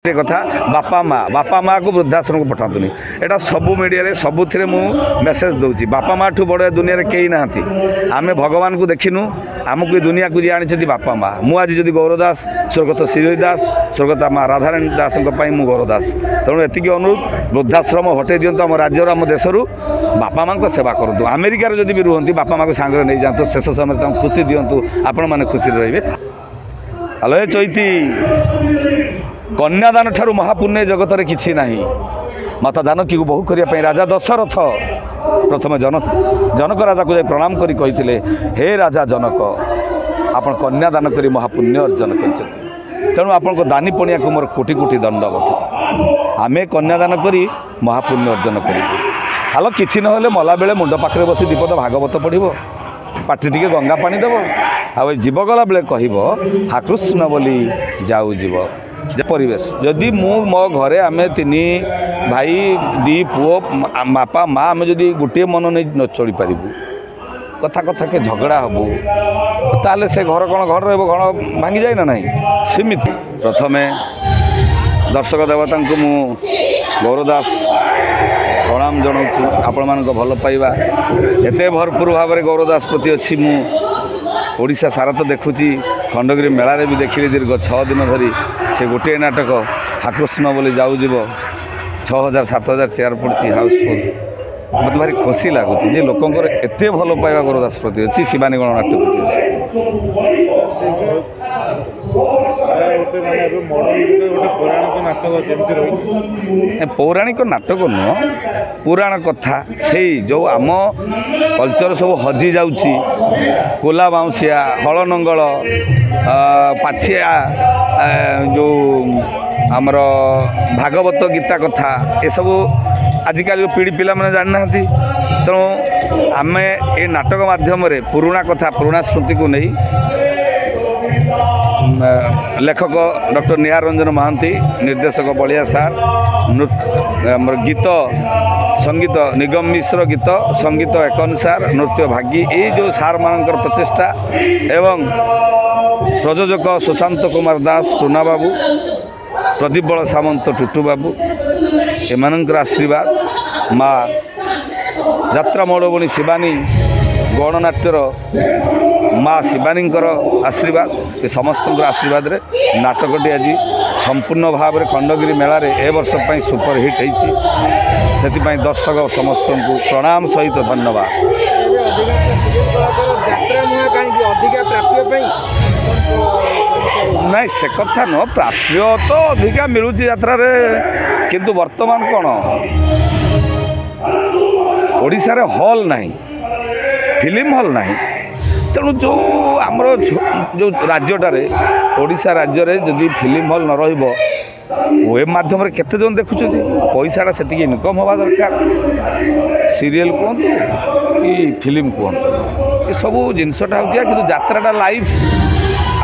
कथा बापा माँ को वृद्धाश्रम को पठातुनि एटा सबू मीडिया रे सबुथिरे मु मेसेज दूची बापा माँ ठू बड़ दुनिया रे केही नाहंती आमे भगवान को देखिनु आमको ये दुनिया को जी आनी बापा माँ मु आज जदि गौरदास स्वर्गत श्री दास स्वर्गत माँ राधाराणी दास मु गौरदास तेणु एति अनुरोध वृद्धाश्रम हटे दिंतु आम राज्य आम देशर बापा माँ सेवा करूँ अमेरिकार जदि भी रुहति बापा माँ को सांगे नहीं जातु शेष समय खुशी दिंतु आपण मैंने खुशी रे हेलो चैती कन्यादान ठारू महापुण्य जगत रे किछि नाही माता जानकी को बहु करने राजा दशरथ प्रथम जनक राजा को प्रणाम करी कहिथिले हे राजा जनक आपण कन्यादान करी महापुण्य अर्जन करछथि तेणु आपण को दानी पणिया को मोर कोटि कोटि दंडवत आमे कन्यादान करी महापुण्य अर्जन करिबु हालो किछि न होले मला बेले मुंड पाखरे बसी दीपद भागवत पढ़िबो पाटी टिके गंगा पानी देबो आ जीव गला बेले कहबो हा कृष्ण बोली जाऊ जीव परिवेश जदि मु मो घरे आमे तीन भाई दी पुओ बापा माँ आम जदि गोटे मन नहीं न चली पारू कथा कथा के झगड़ा हबू ताले से घर कौन घर घर भांगी जाए ना नहीं सीमित प्रथमे दर्शक देवता को मु गौरदास प्रणाम जनाऊँ आपण मान भल पाइबा एते भरपूर भाव में गौरदास प्रति अच्छी मु ओडिशा सारा तो देखुची खंडगिरी मेलारे भी देखिली दीर्घ 6 दिन धरी से गोटे नाटक हाकृष्ण बोली जाऊ जीव 6000 7000 चेयर पड़ी हाउसफुल मत भारी खुशी लगुच लोकंर एत भल पाइबा गौरदास प्रति अच्छी शिवानी गणनाट्य प्रति पौराणिक नाटक नुह पुराण कथा से जो आम कल्चर सब हजि जाउची कोला बाउंसिया हल नंगल पाछिया जो आमर भागवत गीता कथा ये सब आजिकल पीढ़ी पिला माने जान नाहंती तेणु आमे ए नाटक माध्यम रे पुराणा कथा पुराणा स्मृति को नहीं लेखक डॉक्टर निहार रंजन महांती निर्देशक बलिया सार गीत संगीत निगम मिश्र गीत संगीत एकन सार नृत्य भागी ये जो सार मानकर प्रचेष्टा एवं प्रयोजक सुशांत कुमार दास टूना बाबू प्रदीप बल सामंत टुटू बाबू एमानंकर आशीर्वाद माँ यात्रा मौलवणी शिवानी गणनाट्यर माँ शिवानी आशीर्वाद ये समस्त आशीर्वाद रे नाटकटी आज संपूर्ण भाव में खंडगिरी मेलार ए वर्ष पर सुपरहिट होती दर्शक समस्त को प्रणाम सहित धन्यवाद नहीं से कथा न प्राप्य तो अधिका मिलूँ यात्रा किंतु वर्तमान कौन ओडिशा रे हॉल नहीं फिल्म हॉल नहीं तेणु जो आमर जो राज्यटारे ओडिशा राज्य रे जदि फिल्म हॉल न रहिबो वेब माध्यम केते जन देखुछ पैसाटा से इनकम हवा दरकार सीरियल कहतु कि फिल्म कहतु ये सब जिनसटा हो कि यात्राटा लाइव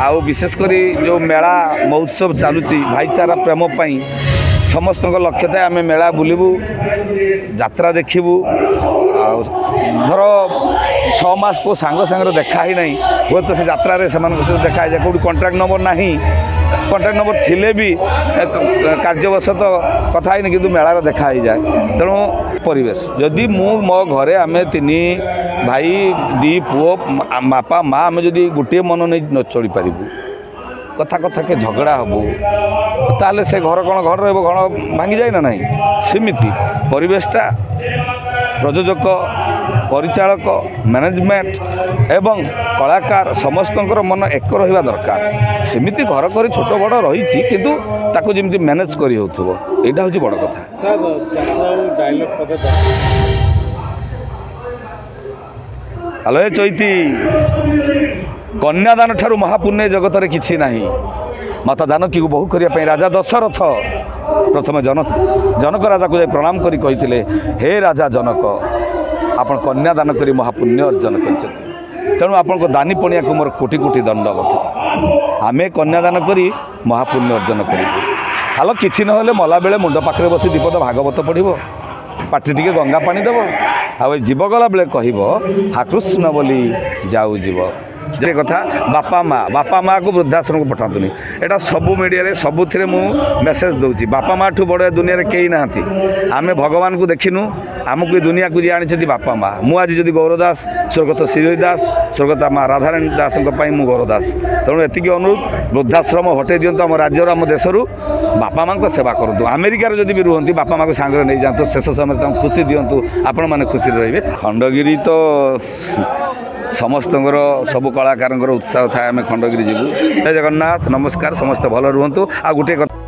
आउ विशेषकर जो मेला महोत्सव चलुची भाईचारा प्रेम पाई समस्त लक्ष्य था आम मेला बुलबू यात्रा देखू धर 6 मास को सांग सांगे देखा ही नहीं हे तो से यात्रा सहित देखा जाए कौट कंटाक्ट नंबर ना कंटाक्ट नंबर थिले भी कार्यवशत कथा ही कि मेलार देखा ही जाए तेणु परिवेश जदि मु मो घरे आम तीन भाई दी पुओ बापा माँ आम जदि गोटे मन नहीं न चली पारू कथा कथा के झगड़ा हबू ताले से घर कौन घर घर भांगी जाए ना नहीं सीमित परिवेशटा प्रयोजक परिचालक मैनेजमेंट एवं कलाकार समस्त मन एक रहा दरकार सेमिति घर कर छोट बड़ रही किंतु ताको जमी मैनेज करी होथबो एटा होची बड़ कथा हेलो चैती कन्यादान ठारू महापुण्य जगत रे किछि नाही माता जानकी को बहु करने राजा दशरथ प्रथम जनक राजा को प्रणाम करी कहिथिले हे राजा जनक आपण कन्यादान करी महापुण्य अर्जन करछथि तेणु आपण को दानी पणिया को मोर कोटि कोटि दंडवत आमे कन्यादान करी महापुण्य अर्जन करिबु हालो किछि न होले मला बेले मुंड पाखरे बसी दीपद भागवत पढ़िबो पाटी टिके गंगा पानी देबो आ जीव गला बेले कहबो हा कृष्ण बोली जाऊ जीव जे कथा बापा माँ को वृद्धाश्रम को पठातुनि एटा सबू मीडिया सबुथ मेसेज दूसरी बापा माँ ठू बड़ दुनिया कहीं ना आम भगवान को देखिनु आमको दुनिया को जी आनी बापा माँ मुझे जदि गौरदास स्वर्गत श्री दास स्वर्गत माँ राधाराणी दास मु गौरदास तेणु एति अनुरोध वृद्धाश्रम हटे दिंतु आम राज्य आम देशरू बापा माँ को सेवा करूँ अमेरिकार जदि भी रुहति बापा माँ को सांगे नहीं जातु शेष समय खुशी दिंतु आपण मैंने खुशी रे खंडगिरी तो समस्त सब कलाकार उत्साह थाए आम खंडगिरी जीवु जय जगन्नाथ नमस्कार समस्त भल रुहतु आ गोटे